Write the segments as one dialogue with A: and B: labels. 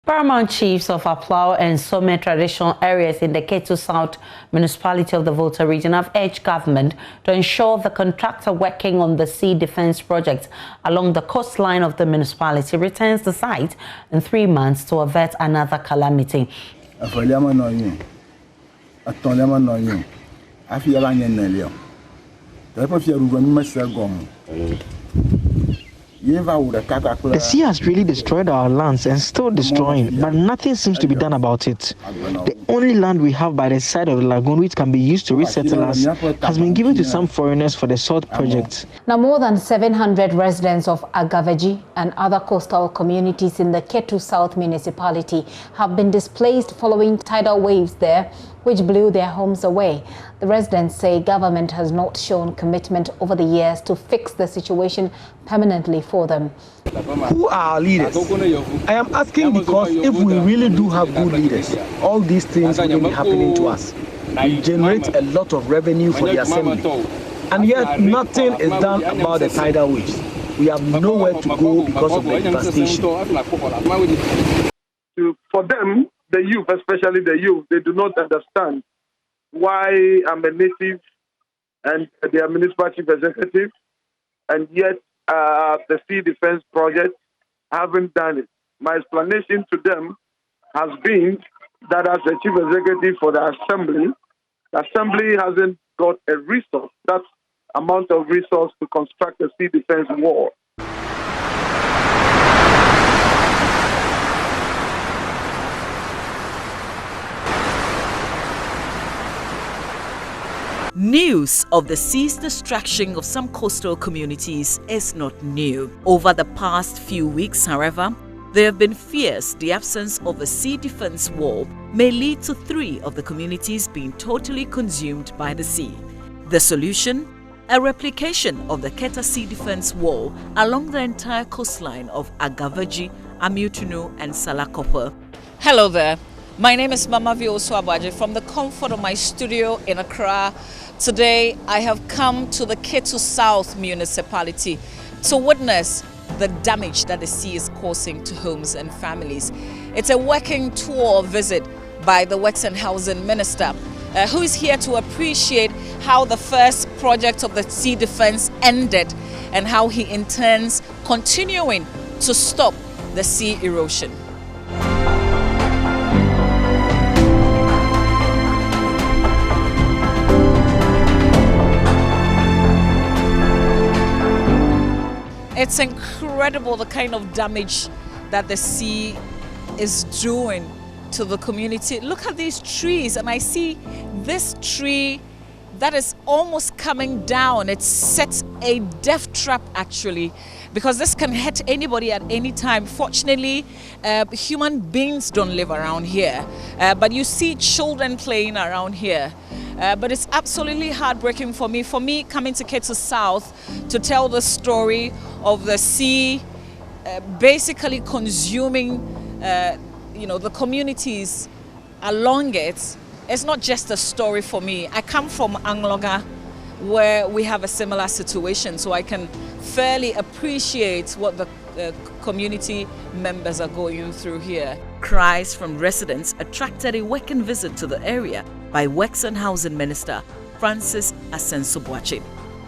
A: Paramount chiefs of Aplau and Some traditional areas in the Ketu South municipality of the Volta region have urged government to ensure the contractor working on the sea defense project along the coastline of the municipality returns the site in 3 months to avert another calamity.
B: The sea has really destroyed our lands and still destroying, but nothing seems to be done about it. The only land we have by the side of the lagoon which can be used to resettle us has been given to some foreigners for the salt project.
C: Now, more than 700 residents of Agavaji and other coastal communities in the Ketu South municipality have been displaced following tidal waves there, which blew their homes away. The residents say government has not shown commitment over the years to fix the situation permanently for them.
D: Who are our leaders? I am asking because if we really do have good leaders, all these things wouldn't be happening to us. We generate a lot of revenue for the assembly. And yet nothing is done about the tidal waves. We have nowhere to go because of the devastation.
E: For them, the youth, especially the youth, they do not understand why I'm a native and they are municipal chief executive, and yet the sea defense project haven't done it. My explanation to them has been that as the chief executive for the assembly hasn't got a resource, that amount of resource to construct a sea defense wall.
F: News of the sea's destruction of some coastal communities is not new. Over the past few weeks, however, there have been fears the absence of a sea defense wall may lead to 3 of the communities being totally consumed by the sea. The solution? A replication of the Keta Sea Defense Wall along the entire coastline of Agavaji, Amutunu and Salakopa. Hello there. My name is Mama Vio Swabaji from the comfort of my studio in Accra. Today, I have come to the Ketu South municipality to witness the damage that the sea is causing to homes and families. It's a working tour visit by the Works and Housing Minister, who is here to appreciate how the first project of the sea defense ended and how he intends continuing to stop the sea erosion. It's incredible the kind of damage that the sea is doing to the community. Look at these trees, and I see this tree that is almost coming down. It sets a death trap actually, because this can hit anybody at any time. Fortunately, human beings don't live around here, but you see children playing around here. But it's absolutely heartbreaking for me coming to Ketu South to tell the story of the sea basically consuming the communities along it. It's not just a story for me. I come from Angloga, where we have a similar situation, so I can fairly appreciate what the community members are going through here. Cries from residents attracted a working visit to the area by Works and Housing Minister Francis Asensobwachi.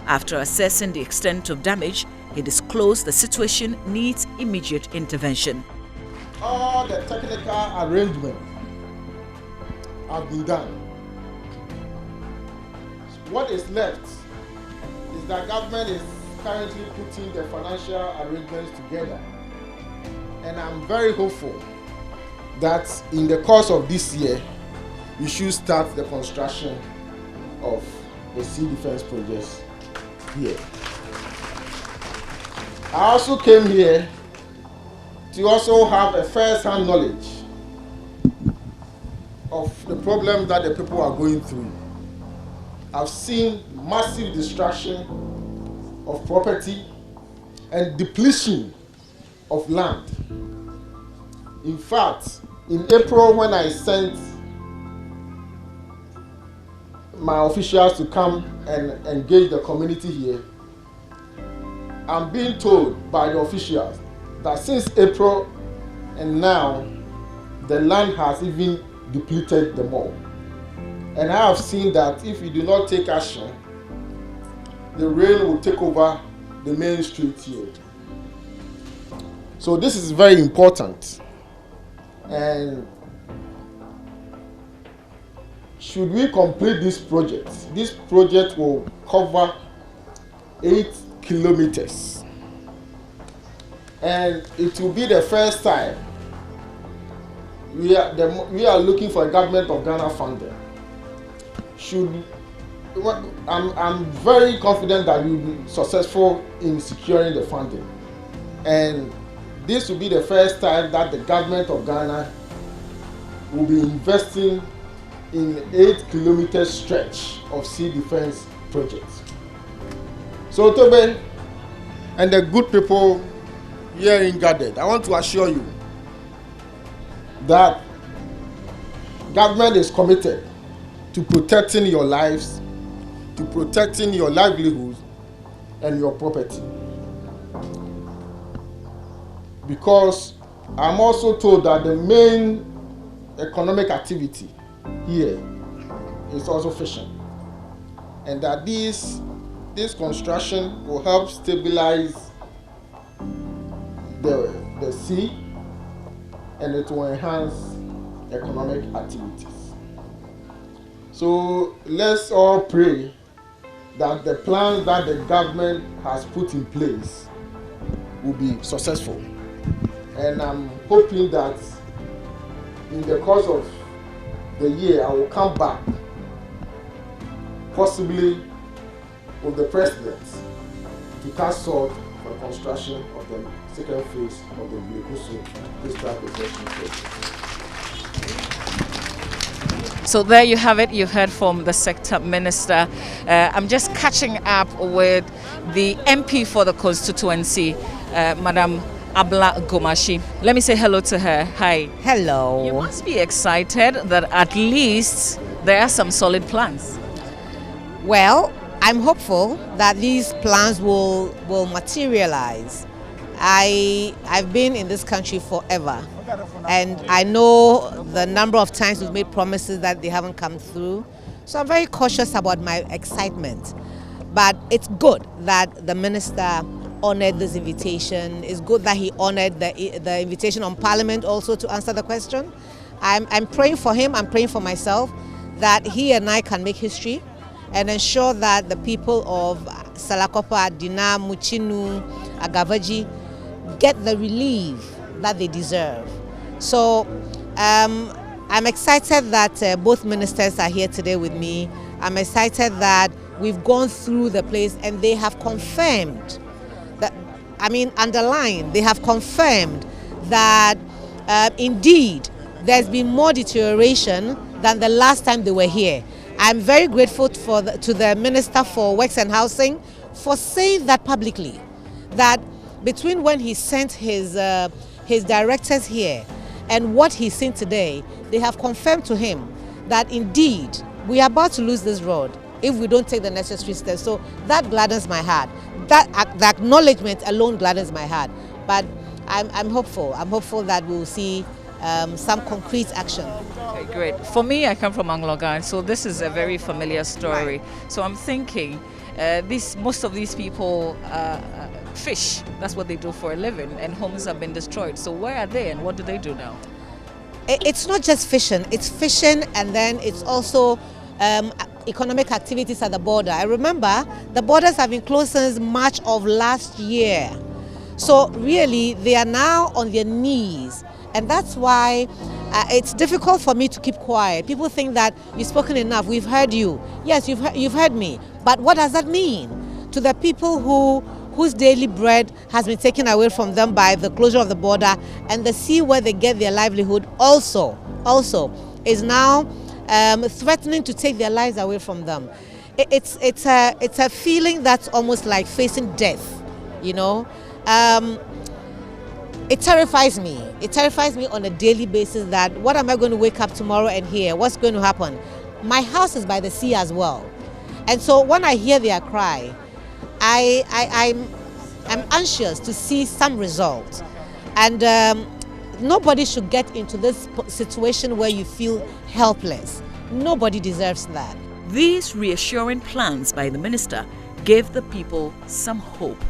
F: After assessing the extent of damage, he disclosed the situation needs immediate intervention.
G: All the technical arrangements have been done. What is left is that government is currently putting the financial arrangements together, and I'm very hopeful that in the course of this year we should start the construction of the sea defense projects here. I also came here to also have a first-hand knowledge of the problem that the people are going through. I've seen massive destruction of property and depletion of land. In fact, in April, when I sent my officials to come and engage the community here, I'm being told by the officials that since April and now, the land has even depleted the more. And I have seen that if we do not take action, the rain will take over the main street here. So this is very important. And should we complete this project will cover 8 kilometers. And it will be the first time we are looking for a government of Ghana funding. I'm very confident that we will be successful in securing the funding. And this will be the first time that the government of Ghana will be investing in 8-kilometer stretch of sea defense projects. So Tobe and the good people here in gathered, I want to assure you that government is committed to protecting your lives, to protecting your livelihood and your property. Because I'm also told that the main economic activity here is also fishing, and that this construction will help stabilize the sea, and it will enhance economic activities. So let's all pray that the plans that the government has put in place will be successful. And I'm hoping that in the course of the year I will come back, possibly with the president, to cast salt for the construction of the second phase of the Blekusu District Protection Project.
F: So there you have it. You've heard from the sector minister. I'm just catching up with the MP for the constituency, Madam Abla Gomashi. Let me say hello to her. Hi.
H: Hello.
F: You must be excited that at least there are some solid plans.
H: Well, I'm hopeful that these plans will materialize. I've been in this country forever, and I know the number of times we've made promises that they haven't come through. So I'm very cautious about my excitement. But it's good that the minister honored this invitation. It's good that he honored the invitation on Parliament also to answer the question. I'm praying for him, I'm praying for myself, that he and I can make history and ensure that the people of Salakopa, Dina, Muchinu, Agavaji get the relief that they deserve. So I'm excited that both ministers are here today with me. I'm excited that we've gone through the place and they have confirmed that, underlined, they have confirmed that indeed there's been more deterioration than the last time they were here. I'm very grateful to the Minister for Works and Housing for saying that publicly, that between when he sent his directors here and what he's seen today, they have confirmed to him that indeed we are about to lose this road if we don't take the necessary steps. So that gladdens my heart. The acknowledgement alone gladdens my heart. But I'm hopeful. I'm hopeful that we'll see some concrete action.
F: Okay, great. For me, I come from Anglogan, so this is a very familiar story. Right. So I'm thinking, most of these people fish. That's what they do for a living, and homes have been destroyed. So where are they, and what do they do now?
H: It's not just fishing. It's fishing, and then it's also economic activities at the border. I remember the borders have been closed since March of last year. So really, they are now on their knees. And that's why it's difficult for me to keep quiet. People think that you've spoken enough, we've heard you. Yes, you've heard me. But what does that mean to the people whose daily bread has been taken away from them by the closure of the border, and the sea where they get their livelihood also is now threatening to take their lives away from them? It's a feeling that's almost like facing death, you know. It terrifies me. It terrifies me on a daily basis that what am I going to wake up tomorrow and hear? What's going to happen? My house is by the sea as well. And so when I hear their cry, I'm anxious to see some results. And nobody should get into this situation where you feel helpless. Nobody deserves that.
F: These reassuring plans by the minister gave the people some hope.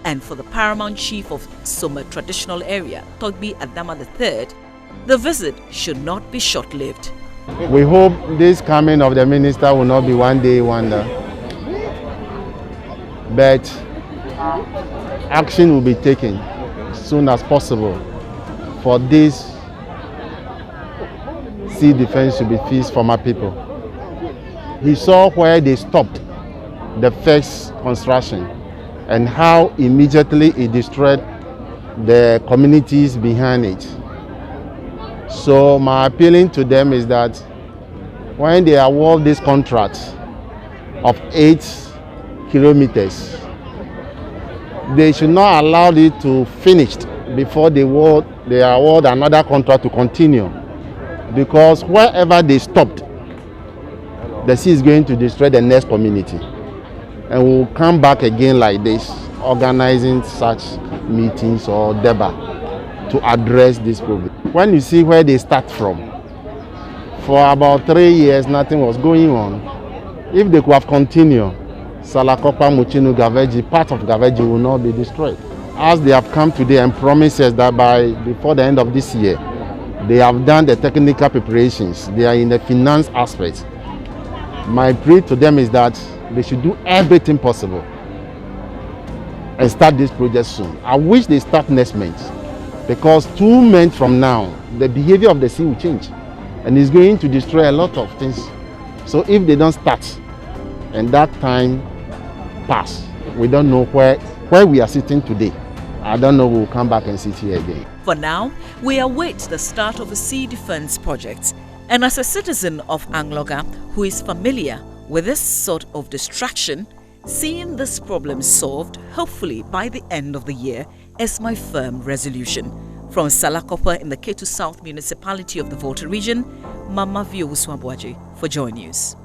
F: And for the paramount chief of Some traditional area, Togbi Adama III, the visit should not be short-lived.
I: We hope this coming of the minister will not be one day wonder, but action will be taken as soon as possible for this sea defense to be fixed for my people. He saw where they stopped the first construction and how immediately it destroyed the communities behind it. So my appealing to them is that when they award this contract of 8 kilometers, they should not allow it to finish before they award another contract to continue. Because wherever they stopped, the sea is going to destroy the next community. And we'll come back again like this, organizing such meetings or debate to address this problem. When you see where they start from, for about 3 years nothing was going on. If they could have continued, Salakopa, Muchinu, Gaveji, part of Gaveji will not be destroyed. As they have come today and promised us that before the end of this year, they have done the technical preparations, they are in the finance aspect. My plea to them is that they should do everything possible and start this project soon. I wish they start next month, because 2 months from now, the behavior of the sea will change and it's going to destroy a lot of things. So if they don't start and that time pass, we don't know where we are sitting today. I don't know we'll come back and sit here again.
F: For now, we await the start of a sea defense project. And as a citizen of Angloga who is familiar with this sort of distraction, seeing this problem solved, hopefully by the end of the year, is my firm resolution. From Salakopa in the Ketu South Municipality of the Volta region, Mama Vio Uswabwaji for Joy News.